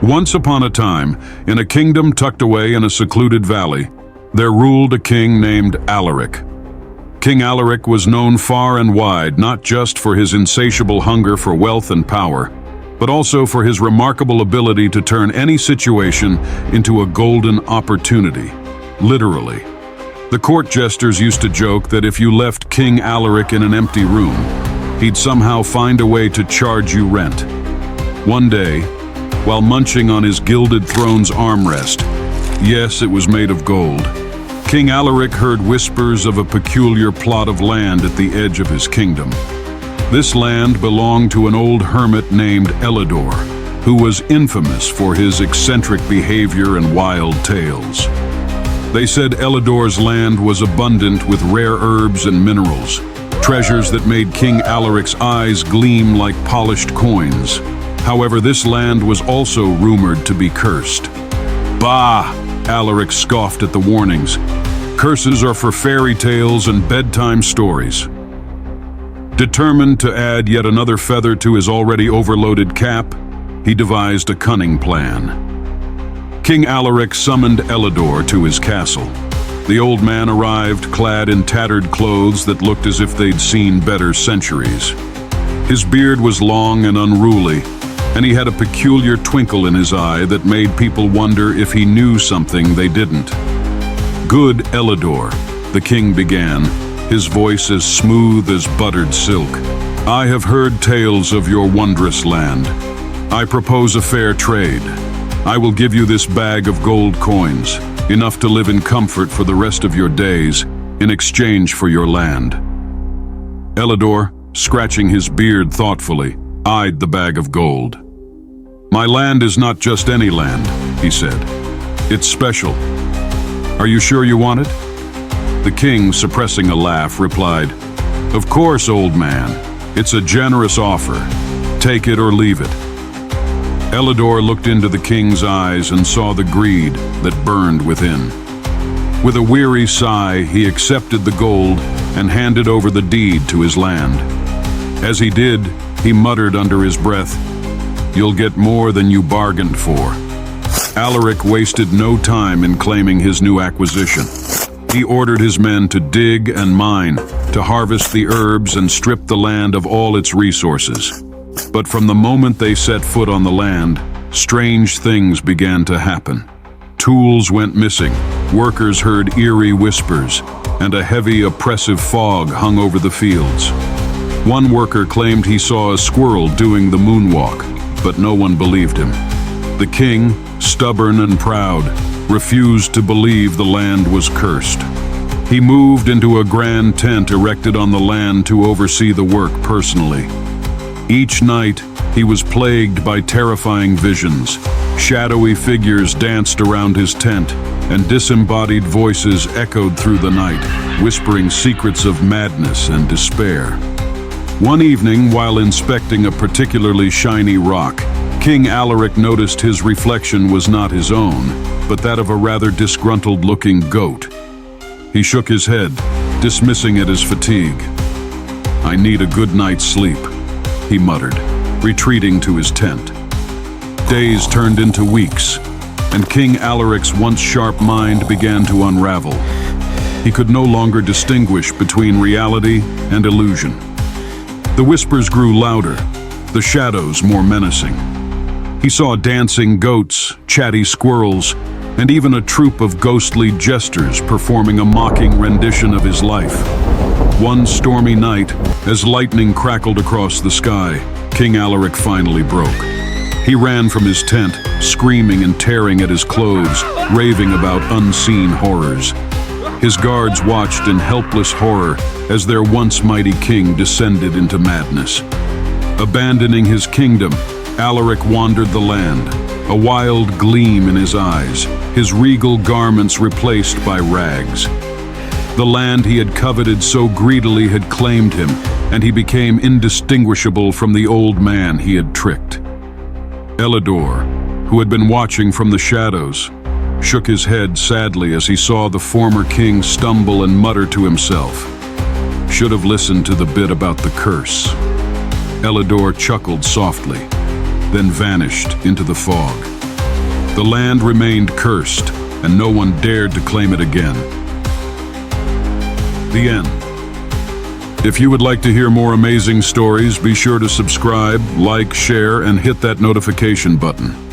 Once upon a time, in a kingdom tucked away in a secluded valley, there ruled a king named Aleric. King Aleric was known far and wide not just for his insatiable hunger for wealth and power, but also for his remarkable ability to turn any situation into a golden opportunity, literally. The court jesters used to joke that if you left King Aleric in an empty room, he'd somehow find a way to charge you rent. One day, while munching on his gilded throne's armrest, yes, it was made of gold, King Aleric heard whispers of a peculiar plot of land at the edge of his kingdom. This land belonged to an old hermit named Elidor, who was infamous for his eccentric behavior and wild tales. They said Elidor's land was abundant with rare herbs and minerals, treasures that made King Aleric's eyes gleam like polished coins. However, this land was also rumored to be cursed. Bah! Aleric scoffed at the warnings. Curses are for fairy tales and bedtime stories. Determined to add yet another feather to his already overloaded cap, he devised a cunning plan. King Aleric summoned Elidor to his castle. The old man arrived clad in tattered clothes that looked as if they'd seen better centuries. His beard was long and unruly, and he had a peculiar twinkle in his eye that made people wonder if he knew something they didn't. "Good Elidor," the king began, his voice as smooth as buttered silk. "I have heard tales of your wondrous land. I propose a fair trade. I will give you this bag of gold coins, enough to live in comfort for the rest of your days, in exchange for your land." Elidor, scratching his beard thoughtfully, eyed the bag of gold. "My land is not just any land," he said. "It's special. Are you sure you want it?" The king, suppressing a laugh, replied, "Of course, old man. It's a generous offer. Take it or leave it." Elidor looked into the king's eyes and saw the greed that burned within. With a weary sigh, he accepted the gold and handed over the deed to his land. As he did, he muttered under his breath, "You'll get more than you bargained for." Aleric wasted no time in claiming his new acquisition. He ordered his men to dig and mine, to harvest the herbs and strip the land of all its resources. But from the moment they set foot on the land, strange things began to happen. Tools went missing, workers heard eerie whispers, and a heavy, oppressive fog hung over the fields. One worker claimed he saw a squirrel doing the moonwalk, but no one believed him. The king, stubborn and proud, refused to believe the land was cursed. He moved into a grand tent erected on the land to oversee the work personally. Each night, he was plagued by terrifying visions. Shadowy figures danced around his tent, and disembodied voices echoed through the night, whispering secrets of madness and despair. One evening, while inspecting a particularly shiny rock, King Aleric noticed his reflection was not his own, but that of a rather disgruntled-looking goat. He shook his head, dismissing it as fatigue. "I need a good night's sleep," he muttered, retreating to his tent. Days turned into weeks, and King Aleric's once sharp mind began to unravel. He could no longer distinguish between reality and illusion. The whispers grew louder, the shadows more menacing. He saw dancing goats, chatty squirrels, and even a troupe of ghostly jesters performing a mocking rendition of his life. One stormy night, as lightning crackled across the sky, King Aleric finally broke. He ran from his tent, screaming and tearing at his clothes, raving about unseen horrors. His guards watched in helpless horror as their once mighty king descended into madness. Abandoning his kingdom, Aleric wandered the land, a wild gleam in his eyes, his regal garments replaced by rags. The land he had coveted so greedily had claimed him, and he became indistinguishable from the old man he had tricked. Elidor, who had been watching from the shadows, shook his head sadly as he saw the former king stumble and mutter to himself. Should have listened to the bit about the curse. Elidor chuckled softly, then vanished into the fog. The land remained cursed, and no one dared to claim it again. The end. If you would like to hear more amazing stories, be sure to subscribe, like, share, and hit that notification button.